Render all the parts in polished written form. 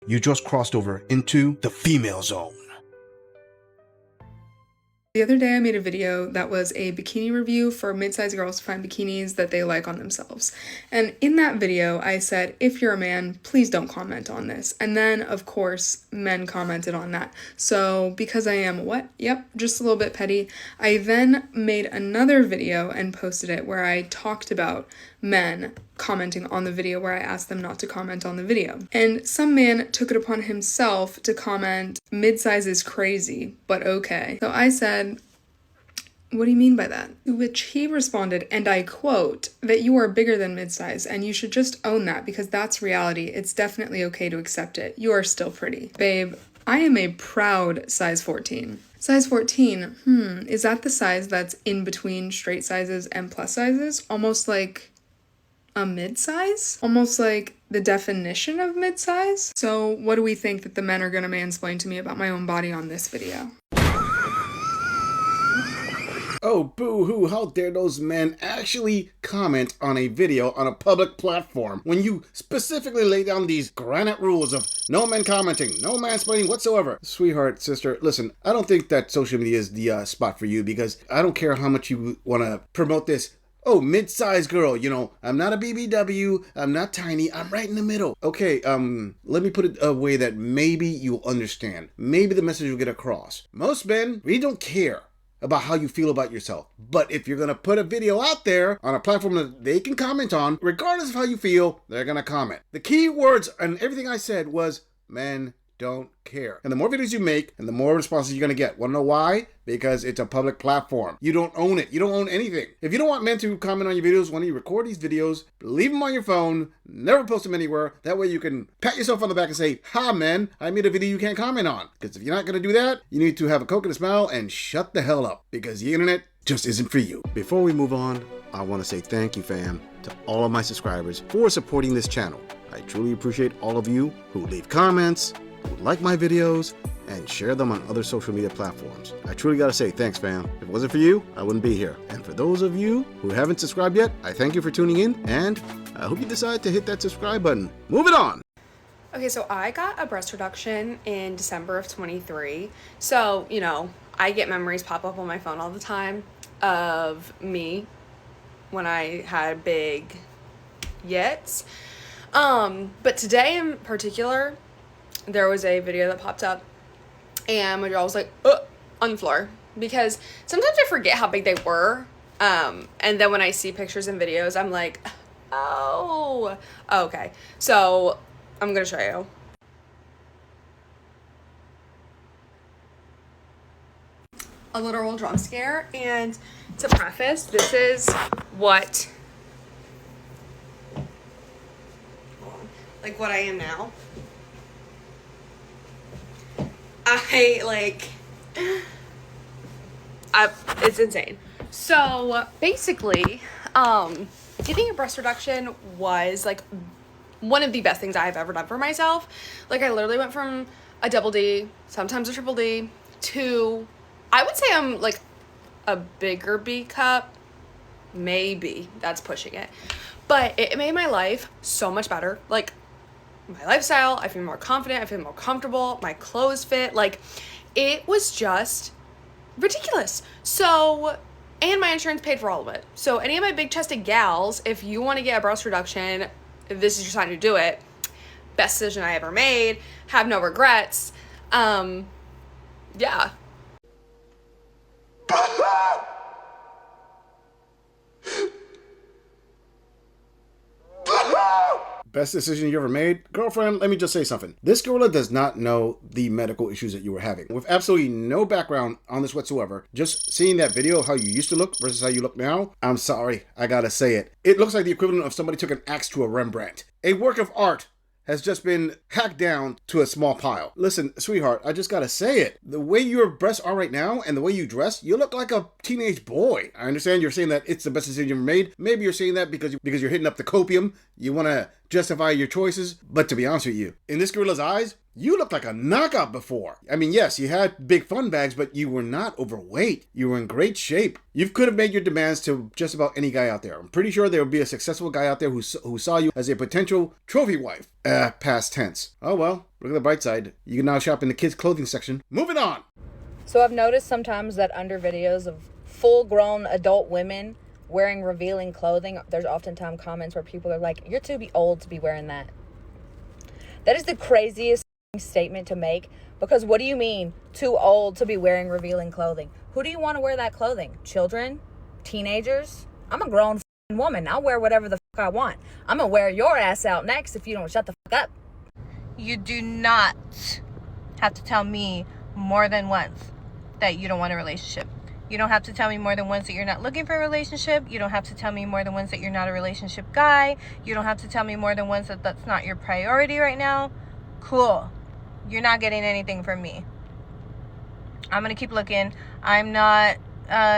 You just crossed over into the female zone. The other day I made a video that was a bikini review for mid-sized girls to find bikinis that they like on themselves. And in that video I said, if you're a man, please don't comment on this. And then of course men commented on that. So because I am what? Yep, just a little bit petty. I then made another video and posted it where I talked about men commenting on the video where I asked them not to comment on the video. And some man took it upon himself to comment, mid-size is crazy, but okay. So I said, what do you mean by that? To which he responded, and I quote, that you are bigger than mid-size and you should just own that because that's reality. It's definitely okay to accept it. You are still pretty. Babe, I am a proud size 14. Size 14, is that the size that's in between straight sizes and plus sizes? Almost like a mid-size? Almost like the definition of mid-size? So what do we think that the men are gonna mansplain to me about my own body on this video? Oh, boo-hoo, how dare those men actually comment on a video on a public platform when you specifically lay down these granite rules of no men commenting, no mansplaining whatsoever. Sweetheart, sister, listen, I don't think that social media is the spot for you because I don't care how much you want to promote this. Oh, mid-sized girl, you know, I'm not a BBW, I'm not tiny, I'm right in the middle. Okay, let me put it a way that maybe you'll understand. Maybe the message will get across. Most men, we don't care about how you feel about yourself. But if you're gonna put a video out there on a platform that they can comment on, regardless of how you feel, they're gonna comment. The key words and everything I said was, men don't care. And the more videos you make, and the more responses you're gonna get. Wanna know why? Because it's a public platform. You don't own it. You don't own anything. If you don't want men to comment on your videos, why don't you record these videos, leave them on your phone, never post them anywhere. That way you can pat yourself on the back and say, ha man, I made a video you can't comment on. Because if you're not gonna do that, you need to have a Coke and a smile and shut the hell up. Because the internet just isn't for you. Before we move on, I wanna say thank you, fam, to all of my subscribers for supporting this channel. I truly appreciate all of you who leave comments, who like my videos, and share them on other social media platforms. I truly gotta say thanks, fam. If it wasn't for you, I wouldn't be here. And for those of you who haven't subscribed yet, I thank you for tuning in, and I hope you decide to hit that subscribe button. Moving on! Okay, so I got a breast reduction in December of 23. So, you know, I get memories pop up on my phone all the time of me when I had big yits. But today in particular, there was a video that popped up and my jaw was like, on the floor, because sometimes I forget how big they were. And then when I see pictures and videos, I'm like, oh, okay. So I'm going to show you. A literal jump scare. And to preface, this is what, like what I am now. It's insane. So basically, getting a breast reduction was like one of the best things I've ever done for myself. Like I literally went from a double D, sometimes a triple D, to, I would say I'm like a bigger B cup. Maybe that's pushing it, but it made my life so much better. Like my lifestyle, I feel more confident, I feel more comfortable, my clothes fit, like it was just ridiculous. So, and my insurance paid for all of it. So any of my big chested gals, if you want to get a breast reduction, this is your time to do it. Best decision I ever made, have no regrets. Yeah. Best decision you ever made? Girlfriend, let me just say something. This gorilla does not know the medical issues that you were having. With absolutely no background on this whatsoever, just seeing that video of how you used to look versus how you look now, I'm sorry, I gotta say it. It looks like the equivalent of somebody took an axe to a Rembrandt. A work of art has just been hacked down to a small pile. Listen, sweetheart, I just gotta say it. The way your breasts are right now and the way you dress, you look like a teenage boy. I understand you're saying that it's the best decision you ever made. Maybe you're saying that because you're hitting up the copium. You wanna justify your choices. But to be honest with you, in this gorilla's eyes, You looked like a knockout before. I mean, yes, you had big fun bags, but you were not overweight. You were in great shape. You could have made your demands to just about any guy out there. I'm pretty sure there would be a successful guy out there who saw you as a potential trophy wife. Past tense. Oh well, look at the bright side. You can now shop in the kids' clothing section. Moving on. So I've noticed sometimes that under videos of full-grown adult women wearing revealing clothing, there's oftentimes comments where people are like, you're too old to be wearing that. That is the craziest statement to make, because what do you mean too old to be wearing revealing clothing? Who do you want to wear that clothing? Children? Teenagers? I'm a grown woman. I'll wear whatever the I want. I'm gonna wear your ass out next if you don't shut the up. You do not have to tell me more than once that you don't want a relationship. You don't have to tell me more than once that you're not looking for a relationship. You don't have to tell me more than once that you're not a relationship guy. You don't have to tell me more than once that that's not your priority right now. Cool. You're not getting anything from me. I'm going to keep looking. I'm not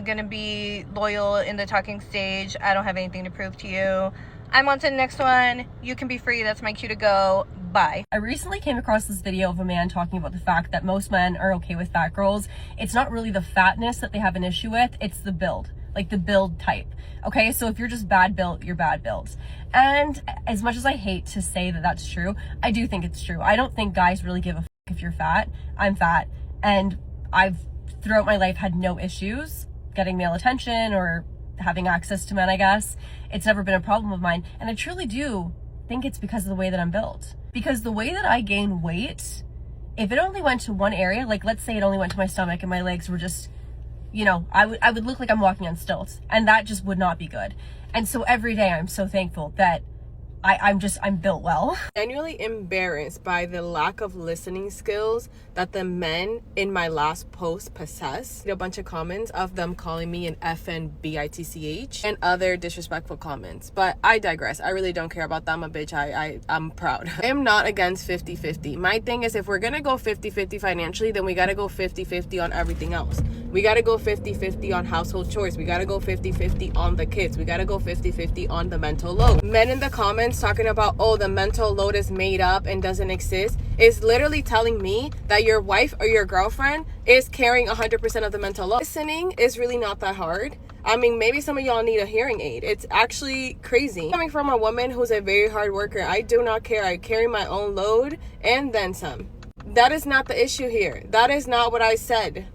going to be loyal in the talking stage. I don't have anything to prove to you. I'm on to the next one. You can be free. That's my cue to go. Bye. I recently came across this video of a man talking about the fact that most men are okay with fat girls. It's not really the fatness that they have an issue with. It's the build, like the build type. Okay, so if you're just bad built, you're bad built. And as much as I hate to say that that's true, I do think it's true. I don't think guys really give a if you're fat. I'm fat, and I've throughout my life had no issues getting male attention or having access to men, I guess. It's never been a problem of mine, and I truly do think it's because of the way that I'm built. Because the way that I gain weight, if it only went to one area, like let's say it only went to my stomach and my legs were just, you know, I would look like I'm walking on stilts, and that just would not be good. And so every day I'm so thankful that I'm built well. Genuinely embarrassed by the lack of listening skills that the men in my last post possess. A bunch of comments of them calling me an FNBITCH and other disrespectful comments. But I digress. I really don't care about that. I'm a bitch. I'm proud. I am not against 50-50. My thing is, if we're gonna go 50-50 financially, then we gotta go 50-50 on everything else. We gotta go 50-50 on household chores. We gotta go 50-50 on the kids. We gotta go 50-50 on the mental load. Men in the comments talking about, oh, the mental load is made up and doesn't exist, is literally telling me that your wife or your girlfriend is carrying 100% of the mental load. Listening is really not that hard. I mean, maybe some of y'all need a hearing aid. It's actually crazy. Coming from a woman who's a very hard worker, I do not care. I carry my own load and then some. That is not the issue here. That is not what I said.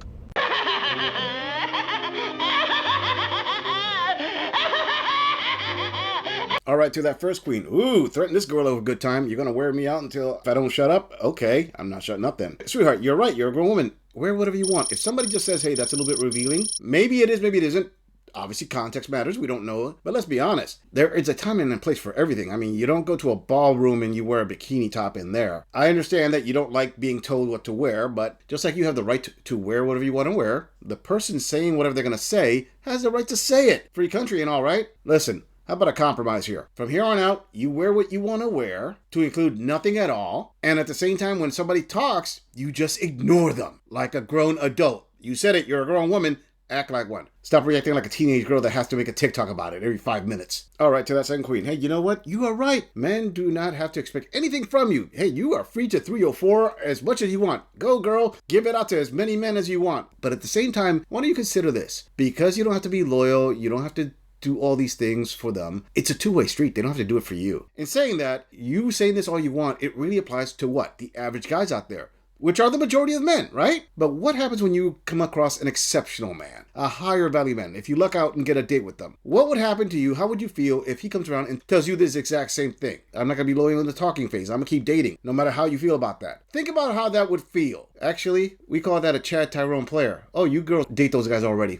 All right, to that first queen. Ooh, threaten this girl over a good time. You're going to wear me out until if I don't shut up? Okay, I'm not shutting up then. Sweetheart, you're right. You're a grown woman. Wear whatever you want. If somebody just says, hey, that's a little bit revealing, maybe it is, maybe it isn't. Obviously, context matters. We don't know. But let's be honest. There is a time and a place for everything. I mean, you don't go to a ballroom and you wear a bikini top in there. I understand that you don't like being told what to wear, but just like you have the right to wear whatever you want to wear, the person saying whatever they're going to say has the right to say it. Free country and all, right? Listen. How about a compromise here? From here on out, you wear what you want to wear, to include nothing at all, and at the same time, when somebody talks, you just ignore them like a grown adult. You said it, you're a grown woman, act like one. Stop reacting like a teenage girl that has to make a TikTok about it every 5 minutes. All right, to that second queen. Hey, you know what? You are right. Men do not have to expect anything from you. Hey, you are free to 304 as much as you want. Go, girl. Give it out to as many men as you want. But at the same time, why don't you consider this? Because you don't have to be loyal, you don't have to do all these things for them. It's a two-way street. They don't have to do it for you. In saying that, you saying this all you want, it really applies to what? The average guys out there, which are the majority of men, right? But what happens when you come across an exceptional man, a higher value man, if you luck out and get a date with them? What would happen to you? How would you feel if he comes around and tells you this exact same thing? I'm not going to be loyal in the talking phase. I'm going to keep dating, no matter how you feel about that. Think about how that would feel. Actually, we call that a Chad Tyrone player. Oh, you girls date those guys already.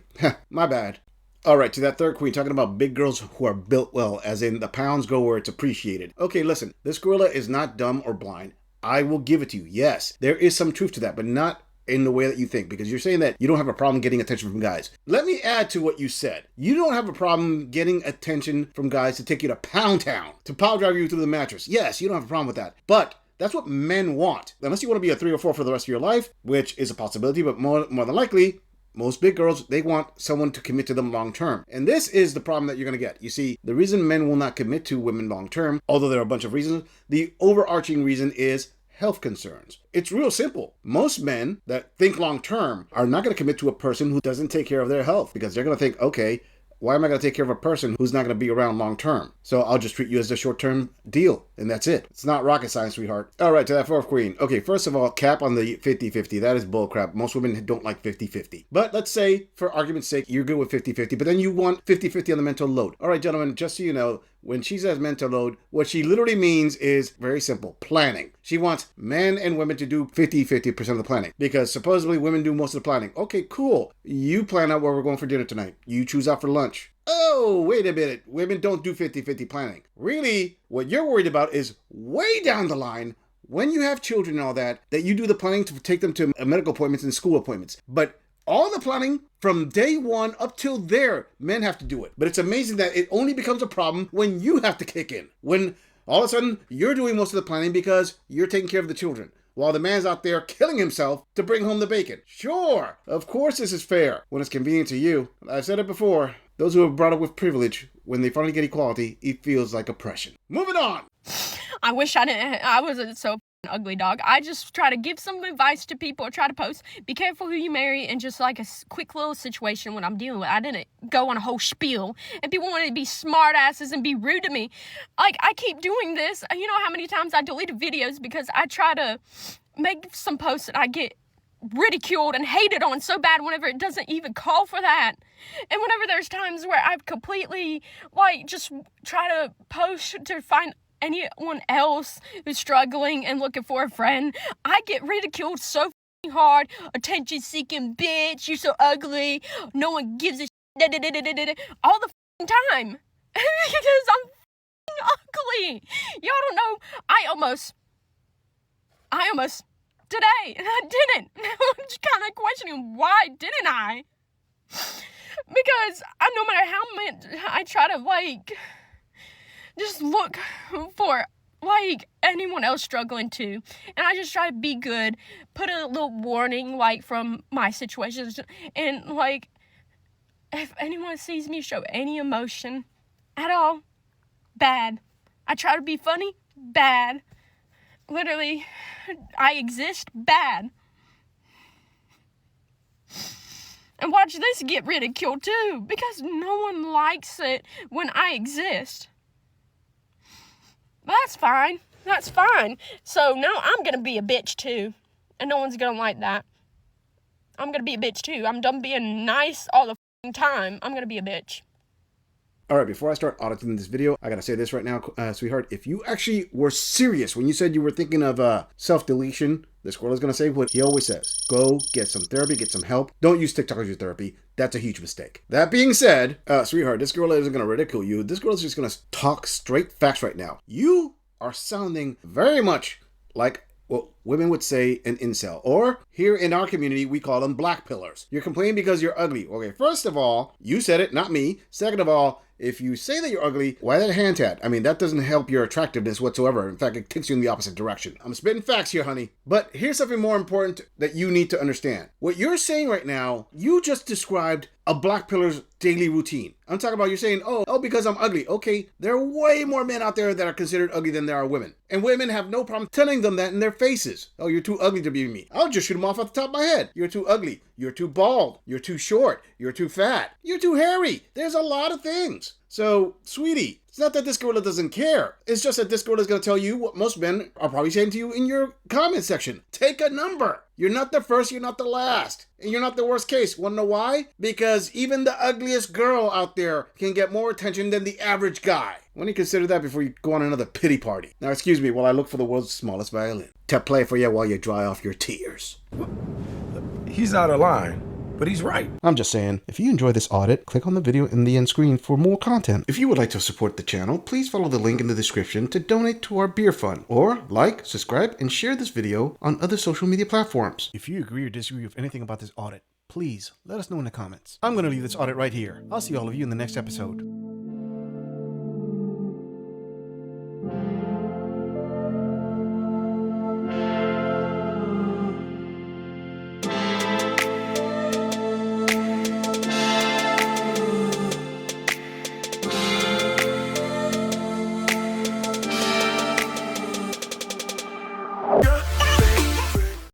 My bad. All right, to that third queen, talking about big girls who are built well, as in the pounds go where it's appreciated. Okay, listen, this gorilla is not dumb or blind. I will give it to you. Yes, there is some truth to that, but not in the way that you think, because you're saying that you don't have a problem getting attention from guys. Let me add to what you said. You don't have a problem getting attention from guys to take you to Pound Town, to power drive you through the mattress. Yes, you don't have a problem with that. But that's what men want. Unless you want to be a 3 or 4 for the rest of your life, which is a possibility, but more than likely, most big girls, they want someone to commit to them long term. And this is the problem that you're going to get. You see, the reason men will not commit to women long term, although there are a bunch of reasons, the overarching reason is health concerns. It's real simple. Most men that think long term are not going to commit to a person who doesn't take care of their health, because they're going to think, okay, why am I going to take care of a person who's not going to be around long term? So I'll just treat you as a short term deal, and that's it. It's not rocket science, sweetheart. All right, to that fourth queen. Okay, first of all, cap on the 50-50. That is bullcrap. Most women don't like 50-50. But let's say, for argument's sake, you're good with 50-50, but then you want 50-50 on the mental load. All right, gentlemen, just so you know, when she says mental load, what she literally means is very simple: planning. She wants men and women to do 50-50% of the planning, because supposedly women do most of the planning. Okay, cool. You plan out where we're going for dinner tonight. You choose out for lunch. Oh, wait a minute. Women don't do 50-50 planning. Really, what you're worried about is way down the line, when you have children and all that you do the planning to take them to medical appointments and school appointments. But all the planning from day one up till there, men have to do it. But it's amazing that it only becomes a problem when you have to kick in. When all of a sudden you're doing most of the planning because you're taking care of the children, while the man's out there killing himself to bring home the bacon. Sure, of course this is fair when it's convenient to you. I've said it before. Those who are brought up with privilege, when they finally get equality, it feels like oppression. Moving on. I wish I wasn't so ugly, dog. I just try to give some advice to people, try to post, be careful who you marry, and just like a quick little situation when I'm dealing with. I didn't go on a whole spiel, and people wanted to be smart asses and be rude to me. Like, I keep doing this. You know how many times I deleted videos because I try to make some posts that I get ridiculed and hated on so bad whenever it doesn't even call for that. And whenever there's times where I've completely, just try to post to find anyone else who's struggling and looking for a friend, I get ridiculed so hard. Attention-seeking bitch, you're so ugly, no one gives a shit, all the time. Because I'm ugly. Y'all don't know, I almost today, and I didn't. I'm just kind of questioning, why didn't I? Because no matter how much I try to, just look for, anyone else struggling too, and I just try to be good, put a little warning, from my situations, and, if anyone sees me show any emotion at all, bad. I try to be funny, bad. Literally, I exist, bad. And watch this get ridiculed too, because no one likes it when I exist. That's fine. That's fine. So now I'm gonna be a bitch too, and no one's gonna like that. I'm gonna be a bitch too. I'm done being nice all the time. I'm gonna be a bitch. All right, before I start auditing this video, I gotta say this right now, sweetheart. If you actually were serious when you said you were thinking of self-deletion, this girl is gonna say what he always says: go get some therapy, get some help. Don't use TikTok as your therapy. That's a huge mistake. That being said, sweetheart, this girl isn't gonna ridicule you. This girl is just gonna talk straight facts right now. You are sounding very much like what women would say an incel, or here in our community, we call them black pillars. You're complaining because you're ugly. Okay, first of all, you said it, not me. Second of all, if you say that you're ugly, why that hand tat? I mean, that doesn't help your attractiveness whatsoever. In fact, it takes you in the opposite direction. I'm spitting facts here, honey. But here's something more important that you need to understand. What you're saying right now, you just described a black pillar's daily routine. I'm talking about, you're saying, oh, because I'm ugly. Okay, there are way more men out there that are considered ugly than there are women. And women have no problem telling them that in their faces. Oh, you're too ugly to be me. I'll just shoot them off at the top of my head. You're too ugly. You're too bald. You're too short. You're too fat. You're too hairy. There's a lot of things. So, sweetie, it's not that this gorilla doesn't care. It's just that this gorilla is going to tell you what most men are probably saying to you in your comment section. Take a number. You're not the first, you're not the last. And you're not the worst case. Want to know why? Because even the ugliest girl out there can get more attention than the average guy. Why don't you consider that before you go on another pity party? Now, excuse me while I look for the world's smallest violin to play for you while you dry off your tears. He's out of line. But he's right. I'm just saying, if you enjoy this audit, click on the video in the end screen for more content. If you would like to support the channel, please follow the link in the description to donate to our beer fund. Or like, subscribe, and share this video on other social media platforms. If you agree or disagree with anything about this audit, please let us know in the comments. I'm going to leave this audit right here. I'll see all of you in the next episode.